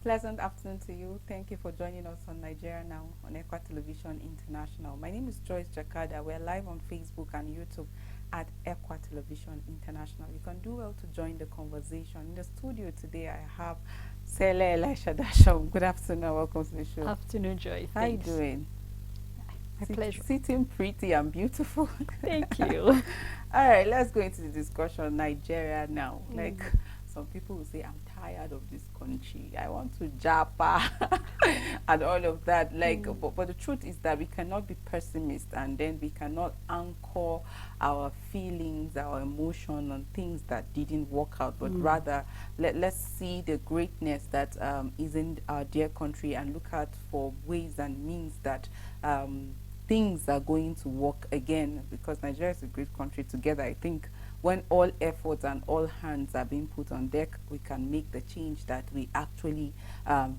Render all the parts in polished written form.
pleasant afternoon to you. Thank you for joining us on Nigeria Now on Equa Television International. My name is Joyce Jakada. We're live on Facebook and YouTube at Equa Television International. You can do well to join the conversation. In the studio today, I have Sele Elisha Dasham. Good afternoon. Welcome to the show. Afternoon, Joy. How are you doing? My pleasure. Sitting pretty and beautiful. Thank you. All right, let's go into the discussion. Nigeria Now. Like some people will say, I'm tired of this country. I want to japa and all of that. Like, but the truth is that we cannot be pessimist, and then we cannot anchor our feelings, our emotion on things that didn't work out. But rather, let's see the greatness that is in our dear country and look out for ways and means that things are going to work again, because Nigeria is a great country. Together, I think when all efforts and all hands are being put on deck, we can make the change that we actually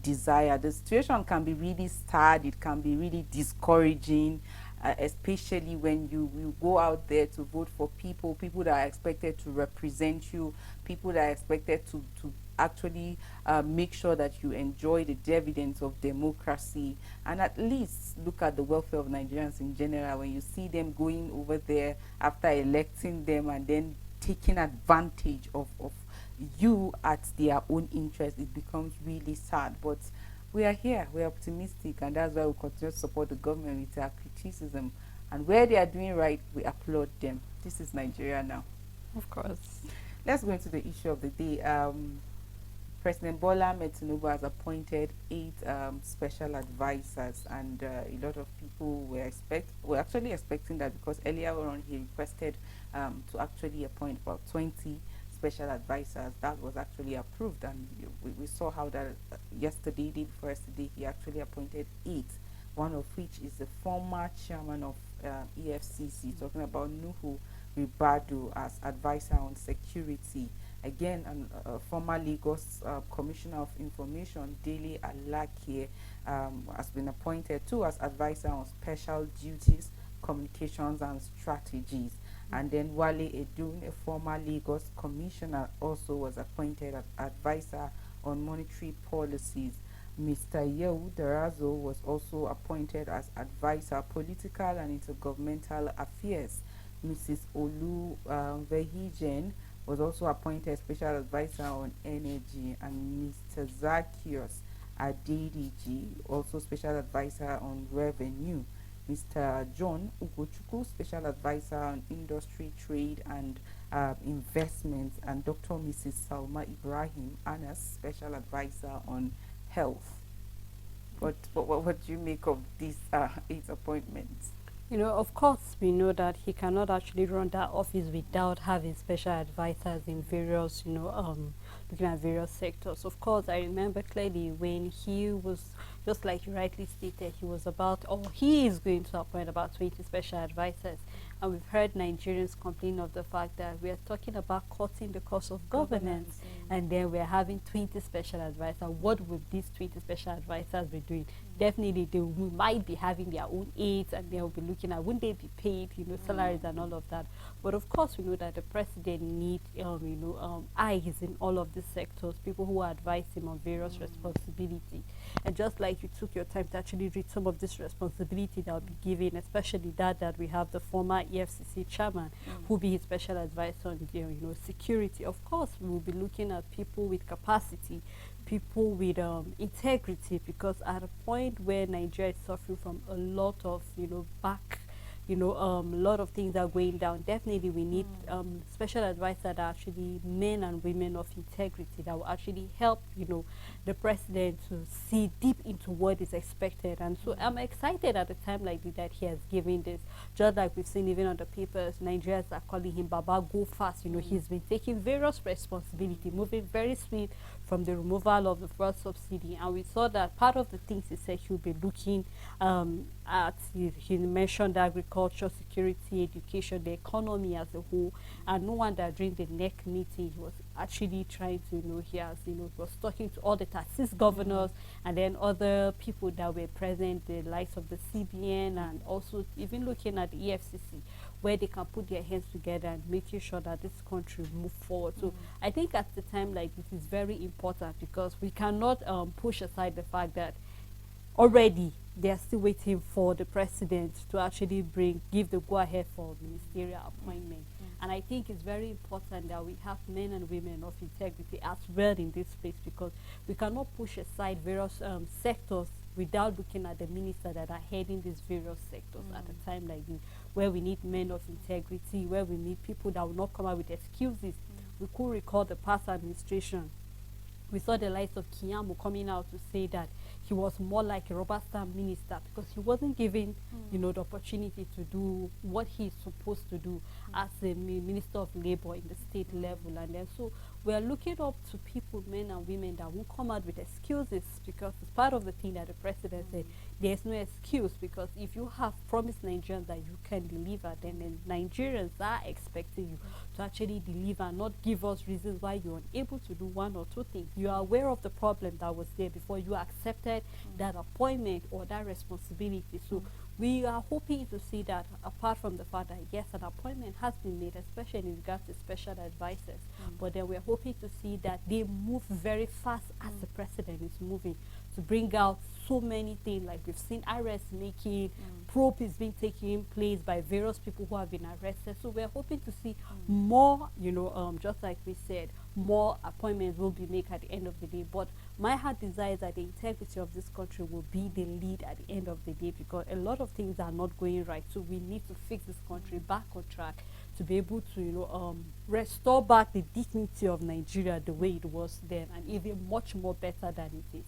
desire. The situation can be really sad, it can be really discouraging, especially when you go out there to vote for people that are expected to represent you, people that are expected to actually make sure that you enjoy the dividends of democracy, and at least look at the welfare of Nigerians in general. When you see them going over there after electing them and then taking advantage of you at their own interest, it becomes really sad. But we are here, we're optimistic, and that's why we continue to support the government with our criticism. And where they are doing right, we applaud them. This is Nigeria Now. Of course. Let's go into the issue of the day. President Bola Ahmed Tinubu has appointed 8 special advisors, and a lot of people were actually expecting that, because earlier on he requested to actually appoint about 20 special advisors. That was actually approved, and we saw how that yesterday, day before yesterday, he actually appointed 8, one of which is the former chairman of EFCC, talking about Nuhu Ribadu, as advisor on security. Again, former Lagos Commissioner of Information, Dele Alake, has been appointed too as advisor on special duties, communications and strategies. And then Wale Edun, a former Lagos Commissioner, also was appointed as advisor on monetary policies. Mr. Yehu Darazo was also appointed as advisor political and intergovernmental affairs. Mrs. Olu Vehijen was also appointed special advisor on energy, and Mr. Zakios Adediji, also special advisor on revenue. Mr. John Ugochukwu, special advisor on industry, trade and investments, and Dr. Mrs. Salma Ibrahim Anas, special advisor on health. What do you make of these 8 appointments? You know, of course, we know that he cannot actually run that office without having special advisors in various, looking at various sectors. Of course, I remember clearly when he was, just like you rightly stated, he is going to appoint about 20 special advisors. And we've heard Nigerians complain of the fact that we are talking about cutting the cost of governance, and then we're having 20 special advisors. What would these 20 special advisors be doing? Definitely, they might be having their own aides, and they'll be looking at, wouldn't they be paid, salaries and all of that. But of course, we know that the president needs, eyes in all of these sectors, people who advise him on various responsibilities. And just like you took your time to actually read some of this responsibility that will be given, especially that we have the former EFCC chairman who will be his special advisor on security. Of course, we will be looking at people with capacity, people with integrity, because at a point where Nigeria is suffering from a lot of a lot of things are going down, definitely we need special advisors that are actually men and women of integrity that will actually help the president to see deep into what is expected. And so I'm excited at a time like this that he has given this, just like we've seen even on the papers, Nigerians are calling him Baba Go Fast. He's been taking various responsibility, moving very swift from the removal of the fuel subsidy, and we saw that part of the things he said he will be looking at, he mentioned agriculture, security, education, the economy as a whole. And no wonder during the NEC meeting he was actually trying to, he was talking to all the taxis governors and then other people that were present, the likes of the CBN, and also even looking at the EFCC, where they can put their hands together and making sure that this country move forward. So I think at the time like this is very important, because we cannot push aside the fact that already they are still waiting for the president to actually give the go-ahead for ministerial appointment. And I think it's very important that we have men and women of integrity as well in this space, because we cannot push aside various sectors without looking at the minister that are heading these various sectors at a time like this, where we need men of integrity, where we need people that will not come out with excuses. We could recall the past administration. We saw the likes of Kiyamu coming out to say that he was more like a rubber stamp minister, because he wasn't given, the opportunity to do what he's supposed to do as a minister of labor in the state level. And then so we are looking up to people, men and women, that won't come out with excuses, because it's part of the thing that the president said. There's no excuse, because if you have promised Nigerians that you can deliver, then Nigerians are expecting you to actually deliver, not give us reasons why you're unable to do one or two things. You are aware of the problem that was there before you accepted that appointment or that responsibility. So we are hoping to see that, apart from the fact that yes, an appointment has been made, especially in regards to special advisors, but then we're hoping to see that they move very fast as the president is moving, to bring out so many things. Like we've seen arrests making, probe is being taken place by various people who have been arrested. So we're hoping to see more, just like we said, more appointments will be made at the end of the day. But my heart desires that the integrity of this country will be the lead at the end of the day, because a lot of things are not going right. So we need to fix this country back on track to be able to, restore back the dignity of Nigeria the way it was then, and even much more better than it is.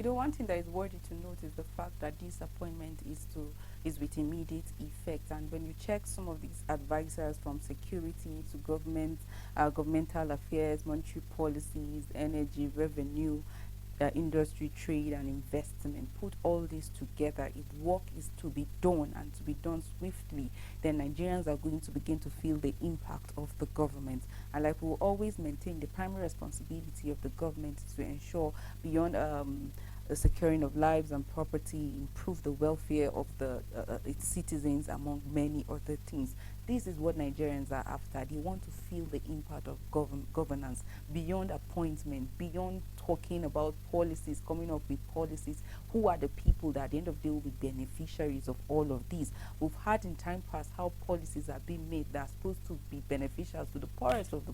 One thing that is worthy to note is the fact that this appointment is with immediate effect. And when you check some of these advisors, from security to government, governmental affairs, monetary policies, energy, revenue, industry, trade, and investment, put all this together, if work is to be done and to be done swiftly, then Nigerians are going to begin to feel the impact of the government. And like we will always maintain, the primary responsibility of the government is to ensure, beyond the securing of lives and property, improve the welfare of its citizens, among many other things. This is what Nigerians are after. They want to feel the impact of governance, beyond appointment, beyond talking about policies, coming up with policies. Who are the people that at the end of the day will be beneficiaries of all of these? We've had in time past how policies are being made that are supposed to be beneficial to the poorest of the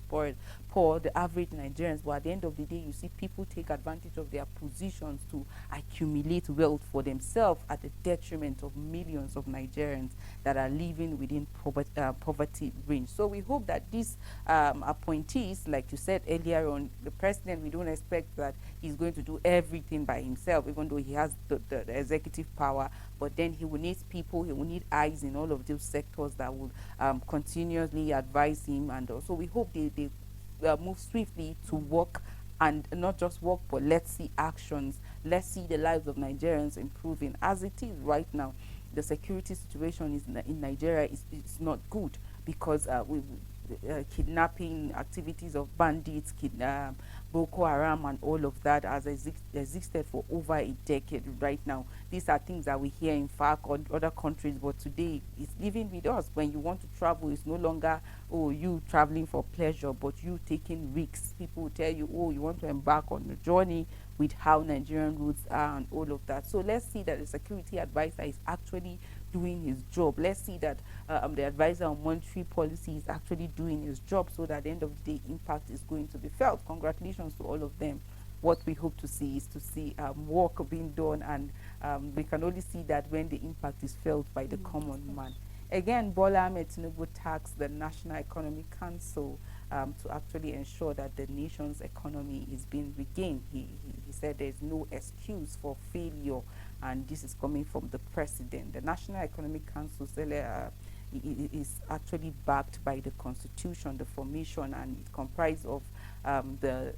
poor, the average Nigerians, but at the end of the day, you see people take advantage of their positions to accumulate wealth for themselves at the detriment of millions of Nigerians that are living within poverty range. So we hope that these appointees, like you said earlier on, the president, we don't expect that he's going to do everything by himself, even though he has the executive power, but then he will need people, he will need eyes in all of those sectors that will continuously advise him. And also we hope they move swiftly to work, and not just work, but let's see actions. Let's see the lives of Nigerians improving. As it is right now, the security situation in Nigeria is not good, because kidnapping activities of bandits, Boko Haram, and all of that has existed for over a decade right now. These are things that we hear in fact on other countries, but today it's living with us. When you want to travel, it's no longer, oh, you traveling for pleasure, but you taking risks. People will tell you, oh, you want to embark on a journey with how Nigerian routes are and all of that. So let's see that the security advisor is actually doing his job. Let's see that the advisor on monetary policy is actually doing his job, so that at the end of the day, impact is going to be felt. Congratulations to all of them. What we hope to see is to see work being done, and we can only see that when the impact is felt by the common man. Again, Bola Ahmed Tinubu tasked the National Economic Council to actually ensure that the nation's economy is being regained. He said there's no excuse for failure, and this is coming from the president. The National Economic Council is actually backed by the Constitution, the formation, and it comprises of the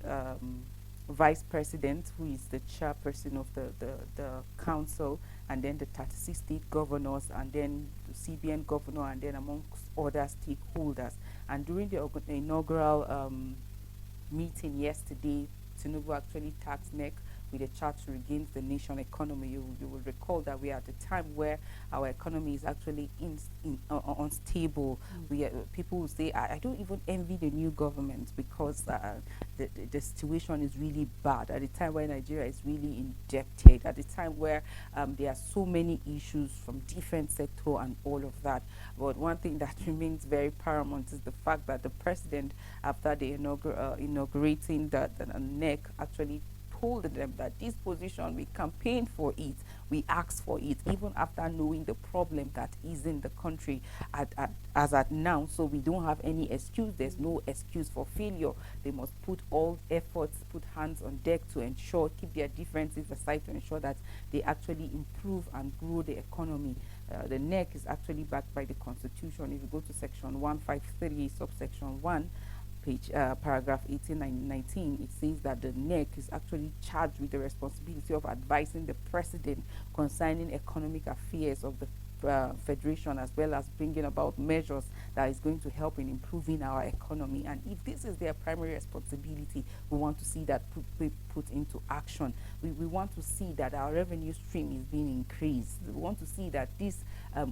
vice president, who is the chairperson of the council, and then the 36 state governors, and then the CBN governor, and then amongst other stakeholders. And during the inaugural meeting yesterday, Tinubu actually tasked NEC with a chart to regain the nation economy. You will recall that we are at a time where our economy is actually unstable. People will say, I don't even envy the new government because the situation is really bad. At the time where Nigeria is really indebted, at the time where there are so many issues from different sector and all of that. But one thing that remains very paramount is the fact that the president, after the inaugurating the NEC, actually told them that this position, we campaigned for it, we asked for it, even after knowing the problem that is in the country as at now. So we don't have any excuse. There's no excuse for failure. They must put all efforts, put hands on deck to ensure, keep their differences aside to ensure that they actually improve and grow the economy. The NEC is actually backed by the Constitution. If you go to section 153, subsection 1, paragraph 18 and 19, it says that the NEC is actually charged with the responsibility of advising the president concerning economic affairs of the federation, as well as bringing about measures that is going to help in improving our economy. And if this is their primary responsibility, we want to see that put into action. We want to see that our revenue stream is being increased. We want to see that this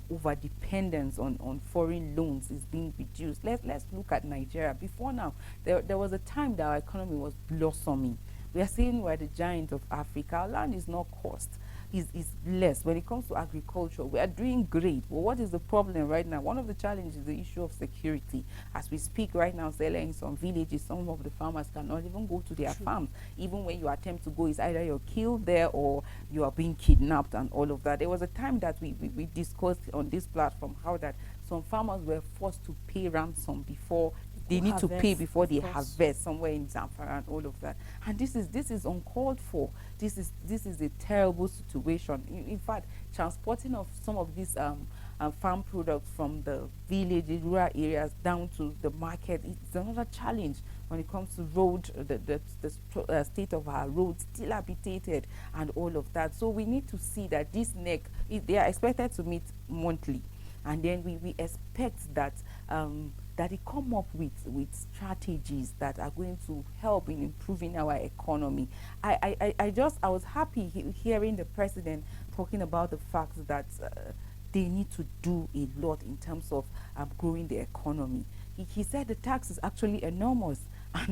over dependence on foreign loans is being reduced. Let's look at Nigeria. Before now, there was a time that our economy was blossoming. We are saying we're the giant of Africa. Our land is not cost. Is less. When it comes to agriculture, we are doing great. But what is the problem right now? One of the challenges is the issue of security. As we speak right now, in some villages, some of the farmers cannot even go to their farms. Even when you attempt to go, it's either you're killed there or you are being kidnapped and all of that. There was a time that we discussed on this platform how that some farmers were forced to pay ransom before they need to pay before they harvest somewhere in Zamfara and all of that. And this is uncalled for. This is a terrible situation. In fact, transporting of some of these farm products from the villages, rural areas down to the market is another challenge. When it comes to road, the state of our roads still habitated and all of that. So we need to see that this NEC, they are expected to meet monthly, and then we expect that that they come up with strategies that are going to help in improving our economy. I was happy hearing the president talking about the fact that they need to do a lot in terms of growing the economy. He said the tax is actually enormous,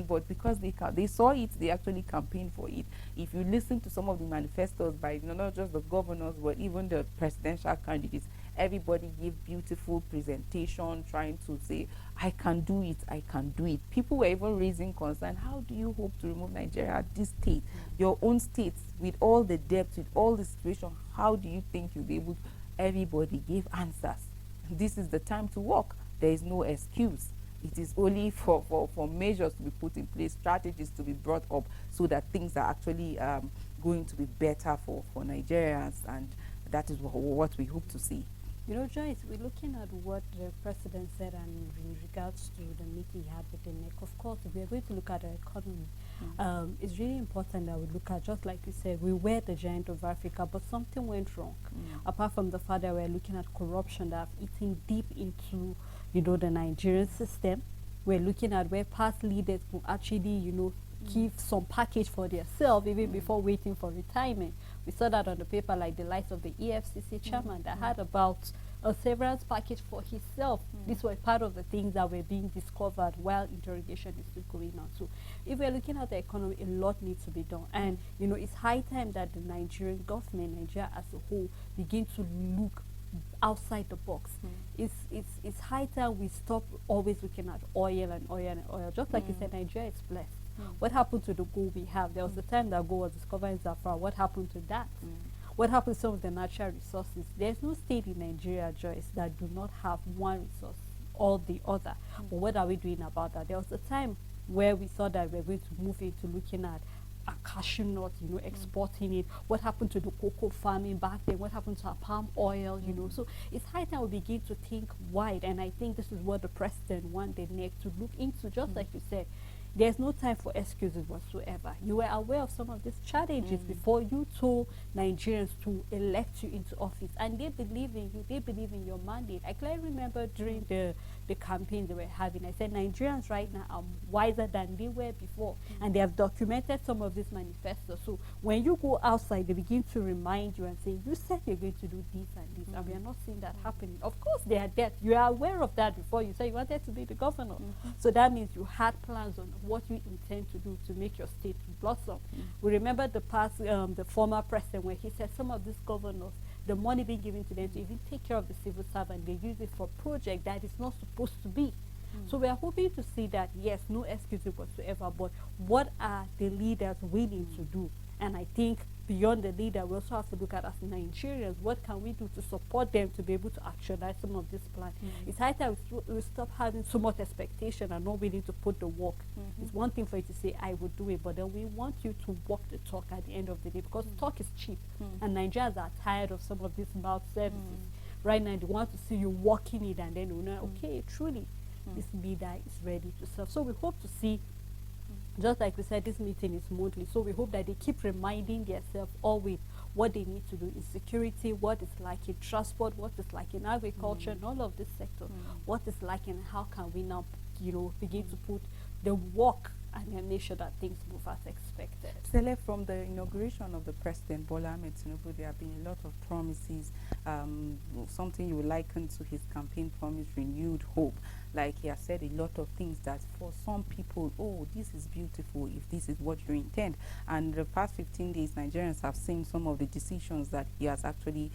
but because they saw it, they actually campaigned for it. If you listen to some of the manifestos by not just the governors, but even the presidential candidates, everybody give beautiful presentation trying to say, I can do it, I can do it. People were even raising concern, how do you hope to remove Nigeria at this state? Your own state, with all the debt, with all the situation, how do you think you'll be able to? Everybody gave answers. This is the time to work. There is no excuse. It is only for measures to be put in place, strategies to be brought up so that things are actually going to be better for Nigerians, and that is what we hope to see. You know, Joyce, we're looking at what the president said and in regards to the meeting he had with the NEC. Of course, if we are going to look at the economy, it's really important that we look at, just like you said, we were the giant of Africa, but something went wrong. Apart from the fact that we're looking at corruption that have eaten deep into, the Nigerian system, we're looking at where past leaders will actually, give some package for themselves even before waiting for retirement. We saw that on the paper, like the likes of the EFCC chairman that had about a severance package for himself. These were part of the things that were being discovered while interrogation is still going on. So if we're looking at the economy, a lot needs to be done. And, it's high time that the Nigerian government, Nigeria as a whole, begin to look outside the box. It's high time we stop always looking at oil and oil and oil. Just like you said, Nigeria is blessed. What happened to the gold we have? There was a time that gold was discovered in Zafra. What happened to that? What happened to some of the natural resources? There's no state in Nigeria, Joyce, that do not have one resource or the other. But what are we doing about that? There was a time where we saw that we're going to move into looking at a cashew nut, exporting it. What happened to the cocoa farming back then? What happened to our palm oil, So it's high time we begin to think wide. And I think this is what the president wanted NEC to look into, just like you said. There's no time for excuses whatsoever. You were aware of some of these challenges before you told Nigerians to elect you into office, and they believe in you. They believe in your mandate. I clearly remember during the campaign they were having, I said Nigerians right now are wiser than they were before, and they have documented some of these manifestos. So when you go outside, they begin to remind you and say, you said you're going to do this and this, and we are not seeing that happening. Of course, they are dead. You are aware of that before you said you wanted to be the governor. So that means you had plans on what you intend to do to make your state blossom. We remember the past, the former president, where he said some of these governors, the money being given to them to even take care of the civil servant, they use it for a project that is not supposed to be. So we are hoping to see that, yes, no excuses whatsoever, but what are the leaders willing to do? And I think beyond the leader, we also have to look at as Nigerians, what can we do to support them to be able to actualize some of this plan? It's high time we stop having so much expectation and not willing to put the work. It's one thing for you to say, I will do it, but then we want you to walk the talk at the end of the day, because talk is cheap. And Nigerians are tired of some of these mouth services. Right now, they want to see you walking it, and then we know, okay, truly, this leader is ready to serve. So we hope to see, just like we said, this meeting is monthly, so we hope that they keep reminding themselves always what they need to do in security, what it's like in transport, what it's like in agriculture, and all of this sector, what it's like, and how can we now, begin to put the work and then make sure that things move as expected. Stella, from the inauguration of the President Bola Ahmed Tinubu, there have been a lot of promises. Something you would liken to his campaign promise, renewed hope. Like he has said a lot of things that for some people, oh, this is beautiful if this is what you intend. And the past 15 days, Nigerians have seen some of the decisions that he has actually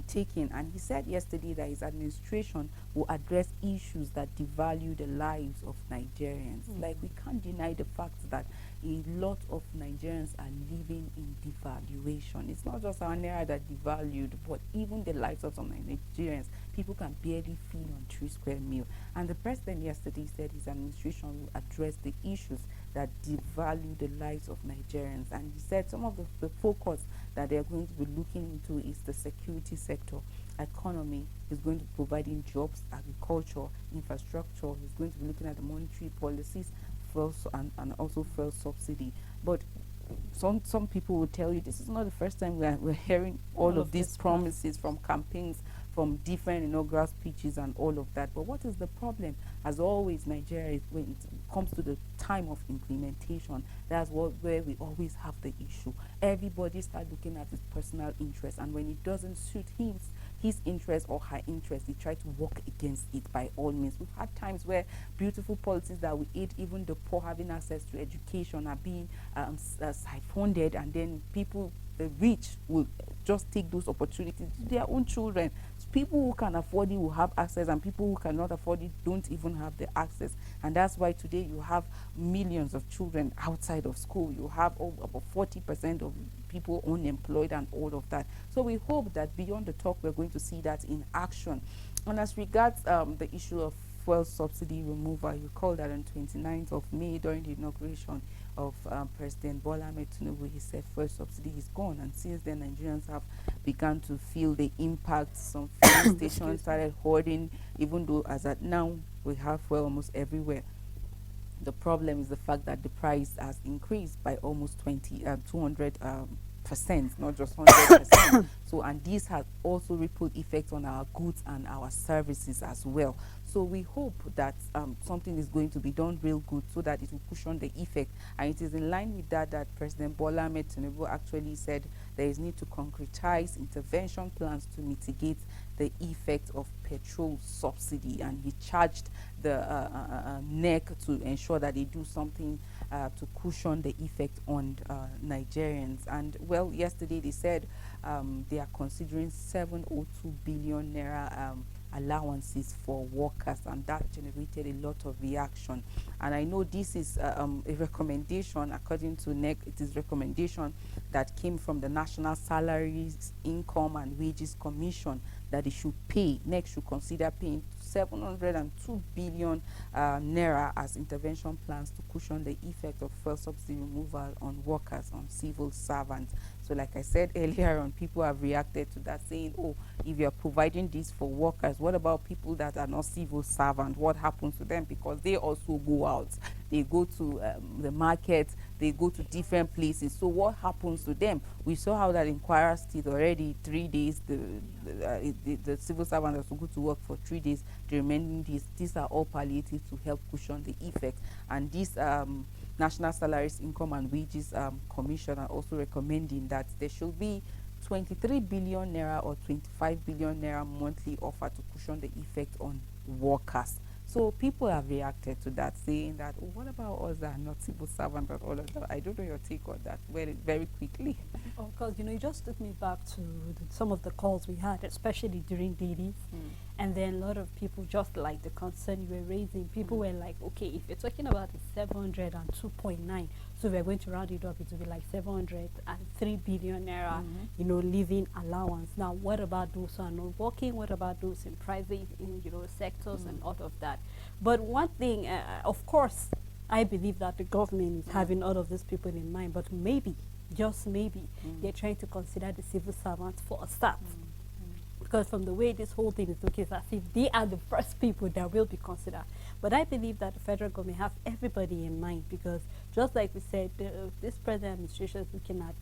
taken. And he said yesterday that his administration will address issues that devalue the lives of Nigerians. Like, we can't deny the fact that a lot of Nigerians are living in devaluation. It's not just our naira that devalued, but even the lives of some Nigerians. People can barely feed on 3 square meal. And the president yesterday said his administration will address the issues that devalue the lives of Nigerians. And he said some of the focus that they're going to be looking into is the security sector, economy. He's going to be providing jobs, agriculture, infrastructure. He's going to be looking at the monetary policies, and also fuel subsidy. But some people will tell you this is not the first time we're hearing all of these promises from campaigns, from different inaugural speeches and all of that. But what is the problem? As always, Nigeria, when it comes to the time of implementation, that's where we always have the issue. Everybody starts looking at his personal interest, and when it doesn't suit his interest or her interest, they try to work against it by all means. We've had times where beautiful policies that we aid even the poor having access to education are being siphoned, and then people, the rich, will just take those opportunities to their own children. So people who can afford it will have access, and people who cannot afford it don't even have the access. And that's why today you have millions of children outside of school. You have about 40% of people unemployed and all of that. So we hope that beyond the talk, we're going to see that in action. And as regards the issue of fuel subsidy removal, you recall that on 29th of May, during the inauguration of President Bola Ahmed Tinubu, he said fuel subsidy is gone. And since then, Nigerians have begun to feel the impact. Some fuel stations started hoarding, even though as at now we have fuel almost everywhere. The problem is the fact that the price has increased by almost 200%, not just 100%. So, and this has also ripple effects on our goods and our services as well. So we hope that something is going to be done real good so that it will cushion the effect. And it is in line with that President Bola Ahmed Tinubu actually said there is need to concretize intervention plans to mitigate the effect of petrol subsidy. And he charged the NEC to ensure that they do something to cushion the effect on Nigerians. And well, yesterday they said they are considering 702 billion naira allowances for workers, and that generated a lot of reaction. And I know this is a recommendation according to NEC. It is recommendation that came from the National Salaries, Income and Wages Commission, that they should pay, NEC should consider paying 702 billion naira as intervention plans to cushion the effect of fuel subsidy removal on workers, on civil servants. So like I said earlier on, people have reacted to that, saying, oh, if you're providing this for workers, what about people that are not civil servants? What happens to them? Because they also go out. they go to the market, they go to different places. So what happens to them? We saw how that in Kwara State already 3 days, the civil servant has to go to work for 3 days, the remaining days, these are all palliative to help cushion the effect. And this National Salaries, Income and Wages Commission are also recommending that there should be 23 billion naira or 25 billion naira monthly offer to cushion the effect on workers. So people have reacted to that, saying that, oh, what about us that are not civil servants and all of that? I don't know your take on that very, very quickly. Of course, you know, it just took me back to some of the calls we had, especially during dailies. And then a lot of people, just like the concern you were raising, people were like, okay, if you're talking about the 702.9, so we're going to round it up, it will be like 703 billion naira, you know, living allowance. Now, what about those who are not working? What about those in private, you know, sectors and all of that? But one thing, of course, I believe that the government is having all of these people in mind, but maybe, just maybe, they're trying to consider the civil servants for a start. Because from the way this whole thing is looking, it's as if they are the first people that will be considered. But I believe that the federal government has everybody in mind, because just like we said, this present administration is looking at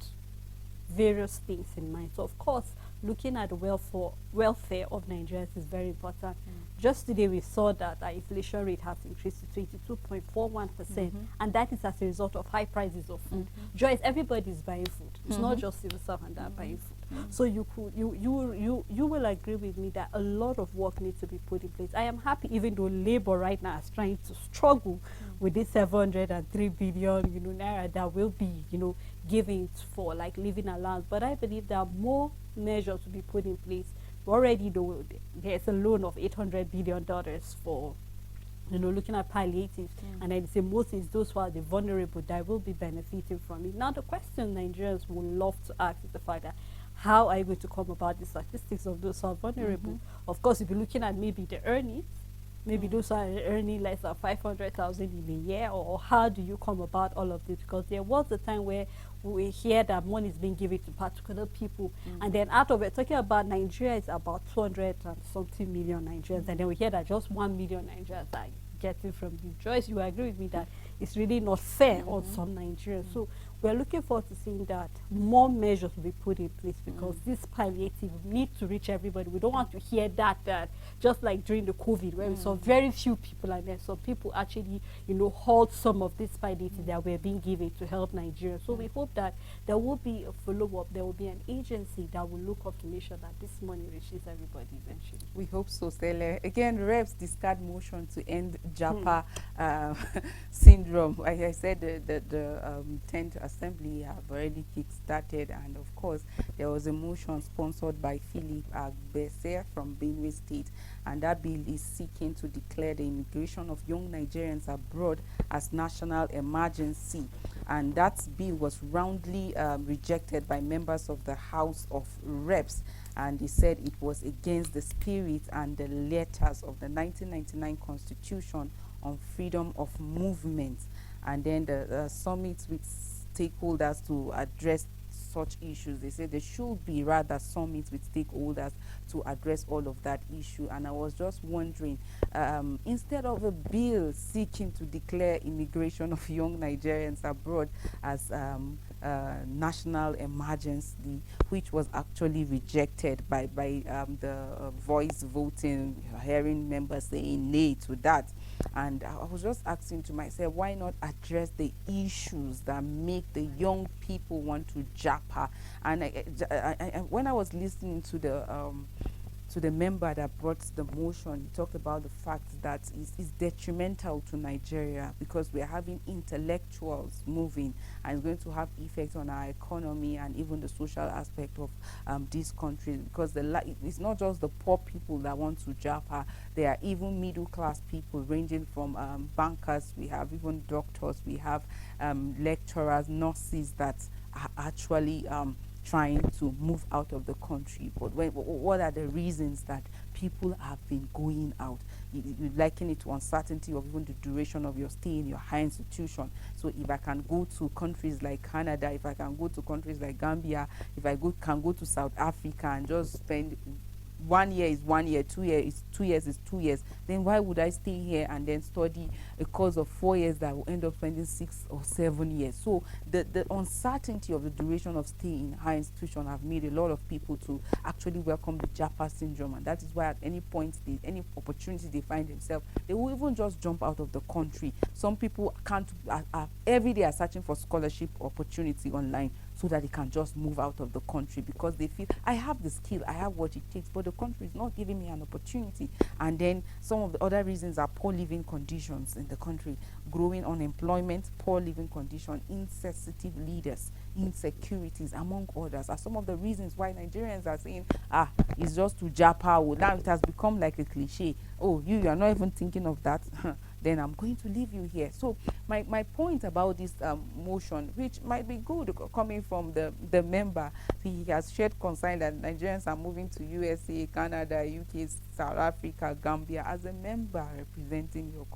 various things in mind. So of course, looking at the welfare of Nigerians is very important. Just today we saw that our inflation rate has increased to 22.41%, and that is as a result of high prices of food. Joyce, everybody is buying food. It's not just civil servants that are buying food. So you will agree with me that a lot of work needs to be put in place. I am happy, even though Labour right now is trying to struggle with this 703 billion, you know, naira that will be, you know, given for like living allowance. But I believe there are more measures to be put in place. Already, though, there's a loan of $800 billion for, you know, looking at palliatives, and then say most is those who are the vulnerable that will be benefiting from it. Now, the question Nigerians would love to ask is the fact that, how are you going to come about the statistics of those who are vulnerable? Of course, if you're looking at maybe the earnings, maybe those who are earning less than 500,000 in a year, or how do you come about all of this? Because there was a time where we hear that money is being given to particular people, and then out of it, talking about Nigeria is about 200 and something million Nigerians, and then we hear that just 1 million Nigerians are getting from this. Joyce, you agree with me that it's really not fair on some Nigerians. So we're looking forward to seeing that more measures will be put in place, because this palliative needs to reach everybody. We don't want to hear that just like during the COVID, where we saw very few people, and then some people actually, you know, halt some of these palliatives that were being given to help Nigeria. So we hope that there will be a follow-up, there will be an agency that will look up to make sure that this money reaches everybody eventually. We hope so, Stella. Again, reps discard motion to end JAPA syndrome. Like I said, the 10th Assembly have already kick-started, and of course, there was a motion sponsored by Philip Agbese from Benue State, and that bill is seeking to declare the immigration of young Nigerians abroad as national emergency. And that bill was roundly rejected by members of the House of Reps, and they said it was against the spirit and the letters of the 1999 Constitution on freedom of movement. And then the summit with stakeholders to address such issues. They said there should be rather summits with stakeholders to address all of that issue. And I was just wondering, instead of a bill seeking to declare immigration of young Nigerians abroad as national emergency, which was actually rejected by the voice voting, hearing members saying nay to that. And I was just asking to myself, why not address the issues that make the young people want to JAPA? And when I was listening to the member that brought the motion, he talked about the fact that it's detrimental to Nigeria, because we are having intellectuals moving, and it's going to have effect on our economy and even the social aspect of this country, because it's not just the poor people that want to JAPA. There are even middle class people ranging from bankers, we have even doctors, we have lecturers, nurses that are actually trying to move out of the country. But what are the reasons that people have been going out? You liken it to uncertainty of even the duration of your stay in your higher institution. So if I can go to countries like Canada, if I can go to countries like Gambia, if I can go to South Africa and just spend 1 year is 1 year, 2 years is 2 years is 2 years, then why would I stay here and then study a course of 4 years that will end up spending 6 or 7 years? So the uncertainty of the duration of stay in higher institution have made a lot of people to actually welcome the Japa syndrome, and that is why at any point, any opportunity they find themselves, they will even just jump out of the country. Some people can't every day are searching for scholarship opportunity online so that they can just move out of the country, because they feel, I have the skill, I have what it takes, but the country is not giving me an opportunity. And then some of the other reasons are poor living conditions in the country, growing unemployment, poor living condition, insensitive leaders, insecurities, among others, are some of the reasons why Nigerians are saying, it's just to Japa. Now it has become like a cliche. Oh, you are not even thinking of that. Then I'm going to leave you here. So my point about this motion, which might be good coming from the member, he has shared concern that Nigerians are moving to USA, Canada, UK, South Africa, Gambia. As a member representing your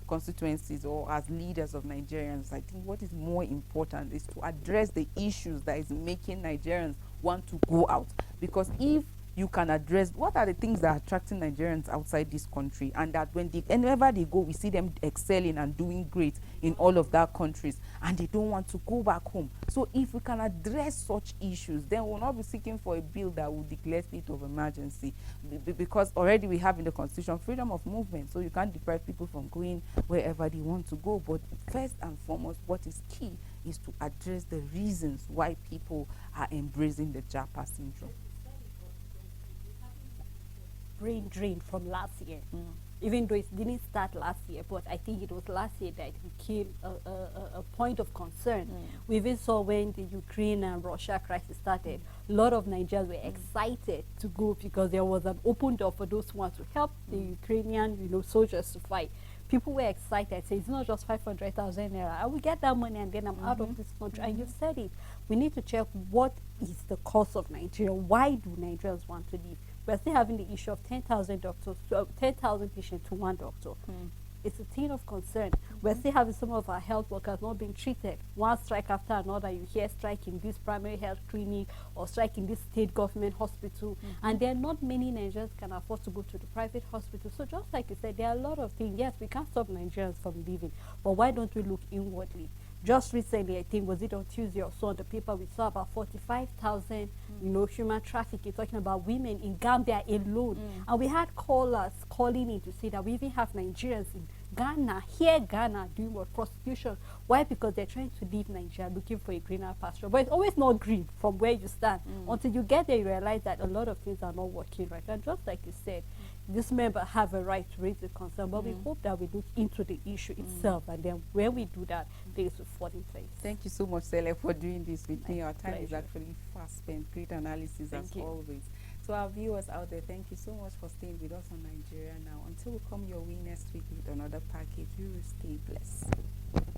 constituencies, or as leaders of Nigerians, I think what is more important is to address the issues that is making Nigerians want to go out. Because if you can address what are the things that are attracting Nigerians outside this country, and that whenever they go, we see them excelling and doing great in all of that countries, and they don't want to go back home. So if we can address such issues, then we'll not be seeking for a bill that will declare state of emergency, because already we have in the constitution freedom of movement, so you can't deprive people from going wherever they want to go. But first and foremost, what is key is to address the reasons why people are embracing the Japa syndrome. Brain drain from last year, even though it didn't start last year, but I think it was last year that it became a point of concern. We even saw when the Ukraine and Russia crisis started, a lot of Nigerians were excited to go because there was an open door for those who want to help the Ukrainian, soldiers to fight. People were excited, say it's not just 500,000 naira. I will get that money and then I'm out of this country. And you said it. We need to check what is the cause of Nigeria. Why do Nigerians want to leave? We're still having the issue of 10,000 doctors, 10,000 patients to one doctor. It's a thing of concern. We're still having some of our health workers not being treated. One strike after another. You hear strike in this primary health clinic or strike in this state government hospital. And there are not many Nigerians can afford to go to the private hospital. So just like you said, there are a lot of things. Yes, we can't stop Nigerians from leaving, but why don't we look inwardly? Just recently, I think, was it on Tuesday or so, on the paper, we saw about 45,000, human trafficking, talking about women in Gambia alone. And we had callers calling in to say that we even have Nigerians in Ghana, doing what? Prostitution. Why? Because they're trying to leave Nigeria, looking for a greener pasture. But it's always not green from where you stand. Until you get there, you realize that a lot of things are not working right. And just like you said, this member have a right to raise a concern, but we hope that we look into the issue itself, and then when we do that, things will fall in place. Thank you so much, Sele, for doing this with me. Our time is pleasure. actually fast spent. Great analysis Thank as you. always. So our viewers out there, thank you so much for staying with us on Nigeria Now. Until we come your way next week with another package, you will stay blessed.